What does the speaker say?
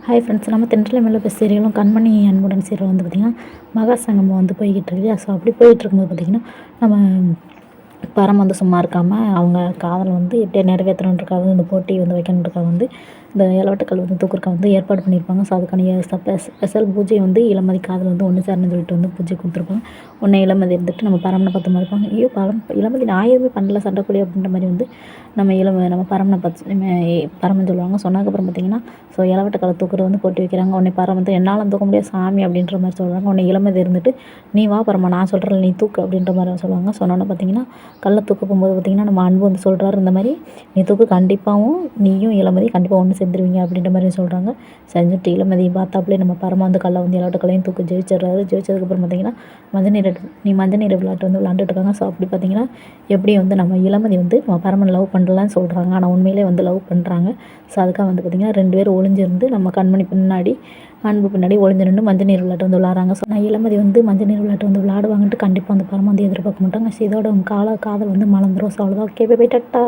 Hi friends, நம்ம தென்றல் மேலே சீரியலும் கண்மணி அன்புடன் சீரியல் வந்து பார்த்திங்கன்னா மகா சங்கமம் வந்து போய்கிட்டு இருக்குது. ஸோ அப்படி போயிட்டு இருக்கும்போது பார்த்திங்கன்னா நம்ம பரம் வந்து சும்மா இருக்காமல் அவங்க காதலை வந்து எப்படியா நிறைவேற்றணுன்றக்காக வந்து இந்த போட்டி வந்து வைக்கணுன்றக்காக வந்து இந்த இளவட்டுக்கள் வந்து தூக்குறக்க வந்து ஏற்பாடு பண்ணியிருப்பாங்க. ஸோ அதுக்கான ஸ்பெஷல் பூஜை வந்து இளமதி காதல் வந்து ஒன்று சேரணும்னு சொல்லிட்டு வந்து பூஜை கொடுத்துருப்பாங்க. உடனே இளமதி இருந்துட்டு நம்ம பரமனை பார்த்த மாதிரி இருப்பாங்க. ஐயோ இளமதி நான் எதுவுமே பண்ணல சண்டைக்குழி அப்படின்ற மாதிரி வந்து நம்ம பரமனை பார்த்து பரமன் சொல்லுவாங்க. சொன்னதுக்கப்புறம் பார்த்திங்கன்னா ஸோ இளவட்டுக்களை தூக்குறது வந்து போட்டி வைக்கிறாங்க. உடனே பரம் வந்து என்னால் தூக்க முடியாது சாமி அப்படின்ற மாதிரி சொல்கிறாங்க. உடனே இளமதி இருந்துட்டு நீ வா பரமா நான் சொல்கிறேன் நீ தூக்கு அப்படின்ற மாதிரி சொல்லுவாங்க. சொன்னோன்னே பார்த்திங்கன்னா கல்லை தூக்க போகும்போது பார்த்திங்கன்னா நம்ம அன்பு வந்து சொல்கிறாரு இந்த மாதிரி நீ தூக்கு கண்டிப்பாகவும் நீயும் இளமதி கண்டிப்பாக ஒன்று சேர்ந்துருவீங்க அப்படின்ற மாதிரி சொல்கிறாங்க. செஞ்சுட்டு இளமதியை பார்த்தாப்புலேயே நம்ம பரமா வந்து கல்லை வந்து இளவட்டுக்களையும் தூக்கு ஜெயிச்சிடுறாரு. ஜெயிச்சதுக்கப்புறம் பார்த்திங்கன்னா மஞ்சள் நீர் விளையாட்டு வந்து விளாண்டுட்டு இருக்காங்க. ஸோ அப்படி பார்த்திங்கன்னா எப்படி வந்து நம்ம இளமதி வந்து நம்ம பரமன் லவ் பண்ணலான்னு சொல்கிறாங்க. ஆனால் உண்மையிலே வந்து லவ் பண்ணுறாங்க. ஸோ அதுக்காக வந்து பார்த்திங்கன்னா 2 பேரும் ஒளிஞ்சிருந்து நம்ம கண்மணி பின்னாடி அன்பு பின்னாடி ஒளிஞ்சிருந்து மஞ்சள் நீர் விளையாட்டு வந்து விளாட்றாங்க. ஸோ நான் இளமதி வந்து மஞ்சள் நீர் விளையாட்டு வந்து விளாடுவாங்கன்ட்டு கண்டிப்பாக அந்த பரம வந்து எதிர்பார்க்க மாட்டாங்க. ஸோ இதோட அவங்க காதல் வந்து மலர்ந்துரும். ஸோ அவ்வளோதான். Okay bye tata.